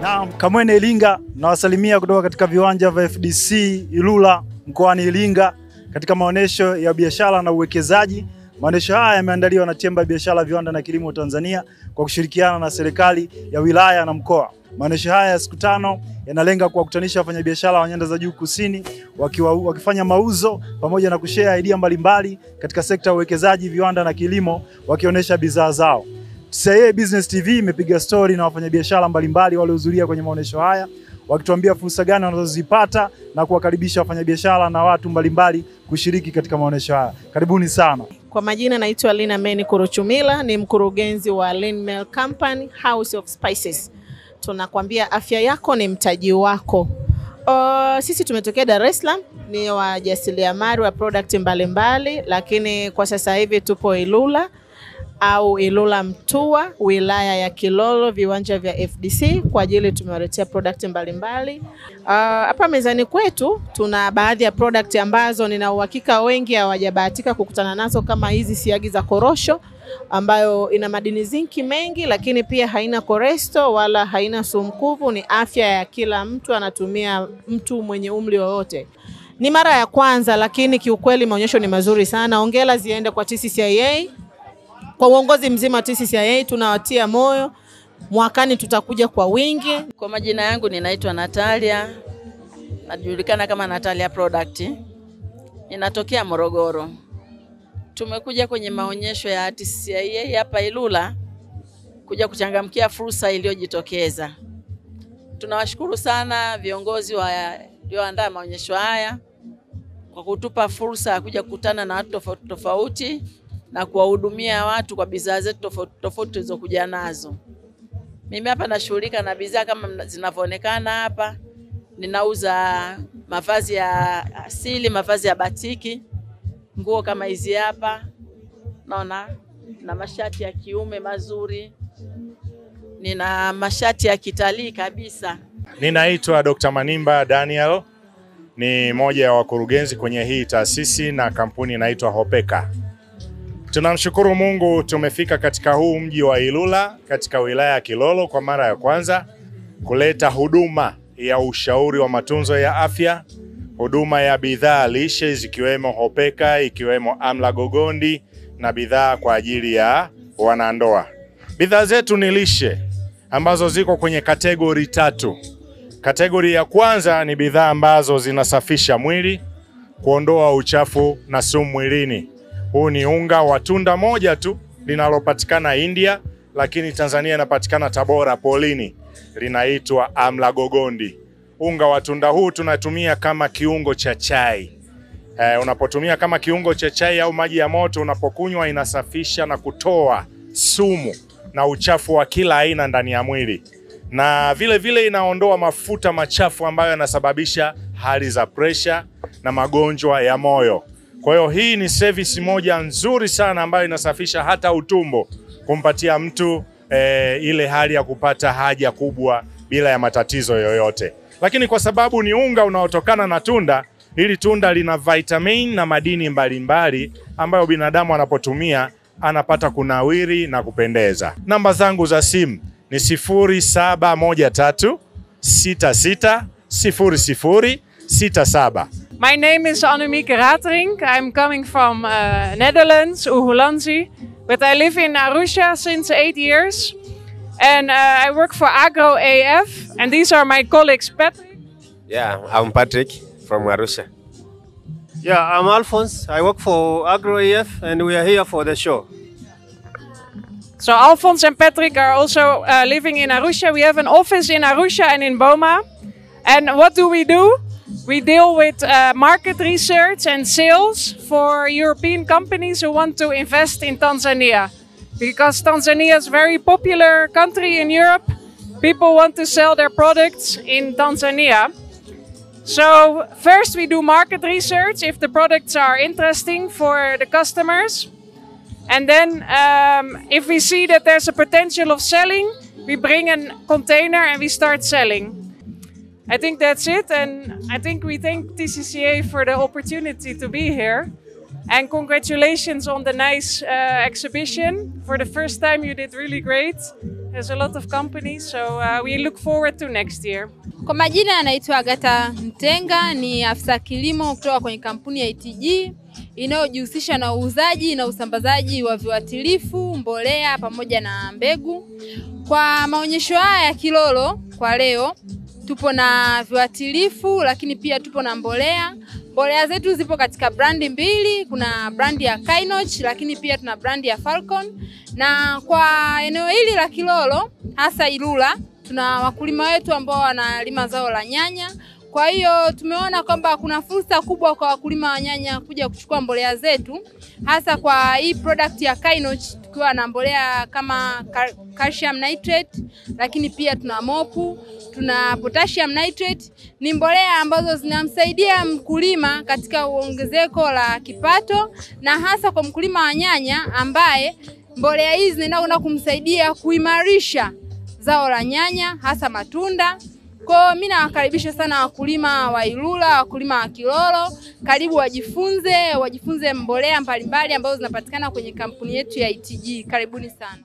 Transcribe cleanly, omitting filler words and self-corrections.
Naam, Kamwene Iringa nawasalimia kutoka katika viwanja vya FDC Ilula mkoani Iringa katika maonesho ya biashara na uwekezaji. Maonesho haya yameandaliwa na Chemba ya Biashara, Viwanda na Kilimo Tanzania kwa kushirikiana na serikali ya wilaya na mkoa. Maonesho haya ya siku 5 yanalenga kuwakutanisha wafanyabiashara wa nyanda za juu kusini wakifanya mauzo pamoja na kushare idea mbalimbali katika sekta ya uwekezaji, viwanda na kilimo, wakionyesha bidhaa zao. TCCIA Business TV imepiga story na wafanyabiashara mbalimbali waliohudhuria kwenye maonesho haya, wakituambia fursa gani wanazozipata na kuwakaribisha wafanyabiashara na watu mbalimbali kushiriki katika maonesho haya. Karibuni sana. Kwa majina naitwa Lina Meni Kuruchumila, ni mkurugenzi wa Linmel Company House of Spices. Tunakwambia afya yako ni mtaji wako. Sisi tumetokea Dar es Salaam, ni wajasiriamali wa product mbalimbali, lakini kwa sasa hivi tupo Ilula au Ilula Mtua, wilaya ya Kilolo, viwanja vya FDC, kwa ajili tumewaletea product mbalimbali. Hapa mezani kwetu tuna baadhi ya product ambazo nina uhakika wengi hawajabahatika kukutana nazo, kama hizi siagi za korosho ambayo ina madini zinki mengi, lakini pia haina cholesterol wala haina sumkuvu. Ni afya ya kila mtu, anatumia mtu mwenye umri wowote. Ni mara ya kwanza, lakini kiukweli maonyesho ni mazuri sana. Hongera ziende kwa TCCIA, kwa uongozi mzima wa TCCIA, tunawatia moyo. Mwakani tutakuja kwa wingi. Kwa majina yangu ninaitwa Natalia, najulikana kama Natalia Product. Ninatokea Morogoro. Tumekuja kwenye maonyesho ya TCCIA hapa Ilula kuja kuchangamkia fursa iliyojitokeza. Tunawashukuru sana viongozi walioandaa maonyesho haya kwa kutupa fursa ya kuja kukutana na watu tofauti tofauti na kuwahudumia watu kwa bidhaa zetu tofauti tofauti tulizokuja nazo. Mimi hapa nashughulika na bidhaa kama zinavyoonekana hapa. Ninauza mavazi ya asili, mavazi ya batiki, nguo kama hizi hapa. Naona na mashati ya kiume mazuri. Nina mashati ya kitalii kabisa. Ninaitwa Dr. Manimba Daniel, ni moja ya wakurugenzi kwenye hii taasisi na kampuni inaitwa Hopeka. Tunamshukuru Mungu tumefika katika huu mji wa Ilula katika wilaya ya Kilolo kwa mara ya kwanza kuleta huduma ya ushauri wa matunzo ya afya, huduma ya bidhaa lishe zikiwemo Hopeka, ikiwemo Amla Gogondi na bidhaa kwa ajili ya wanandoa. Bidhaa zetu ni lishe ambazo ziko kwenye kategori 3. Kategori ya kwanza ni bidhaa ambazo zinasafisha mwili, kuondoa uchafu na sumu mwilini. Huu ni unga wa tunda moja tu linalopatikana India, lakini Tanzania inapatikana Tabora Polini, linaitwa Amla Gogondi. Unga wa tunda huu tunatumia kama kiungo cha chai. Unapotumia kama kiungo cha chai au maji ya moto, unapokunywa inasafisha na kutoa sumu na uchafu wa kila aina ndani ya mwili. Na vile vile inaondoa mafuta machafu ambayo yanasababisha hali za pressure na magonjwa ya moyo. Kwa hiyo hii ni service moja nzuri sana ambayo inasafisha hata utumbo, kumpatia mtu ile hali ya kupata haja kubwa bila ya matatizo yoyote. Lakini kwa sababu ni unga unaotokana na tunda, hili tunda lina vitamin na madini mbalimbali ambayo binadamu anapotumia anapata kunawiri na kupendeza. Namba zangu za simu ni 0713660067. My name is Annemieke Ratering. I'm coming from Netherlands, Uhulanzi, but I live in Arusha since 8 years. And I work for Agro AF, and these are my colleagues, Patrick. Yeah, I'm Patrick from Arusha. Yeah, I'm Alphonse. I work for Agro AF, and we are here for the show. So Alphonse and Patrick are also living in Arusha. We have an office in Arusha and in Boma. And what do? We deal with market research and sales for European companies who want to invest in Tanzania. Because Tanzania is a very popular country in Europe. People want to sell their products in Tanzania. So first we do market research if the products are interesting for the customers. And then if we see that there's a potential of selling, we bring a container and we start selling. I think that's it, and I think we thank TCCIA for the opportunity to be here. And congratulations on the nice exhibition. For the first time you did really great. There's a lot of companies, so we look forward to next year. Kwa majina anaitwa Agatha Mtenga, ni afisa kilimo kutoka kwenye kampuni ya ITG inayojihusisha na uuzaji na usambazaji wa viuatilifu, mbolea pamoja na mbegu. Kwa maonyesho haya ya Kilolo kwa leo tupo na viuatilifu lakini pia tupo na mbolea. Mbolea zetu zipo katika brandi mbili, kuna brandi ya Kynoch lakini pia tuna brandi ya Falcon. Na kwa eneo hili la Kilolo hasa Ilula tuna wakulima wetu ambao wanalima zao la nyanya. Kwa hiyo tumeona kwamba kuna fursa kubwa kwa wakulima wa nyanya kuja kuchukua mbolea zetu, hasa kwa hii product ya Kynoch tukiwa na mbolea kama calcium nitrate, lakini pia tuna mopu, tuna potassium nitrate. Ni mbolea ambazo zinamsaidia mkulima katika ongezeko la kipato, na hasa kwa mkulima wa nyanya ambaye mbolea hizi zinaenda kumsaidia kuimarisha zao la nyanya hasa matunda. Kwa mimi nawakaribisha sana wakulima wa Ilula, wakulima wa Kilolo, karibu wajifunze mbolea mbalimbali ambazo zinapatikana kwenye kampuni yetu ya ITG. Karibuni sana.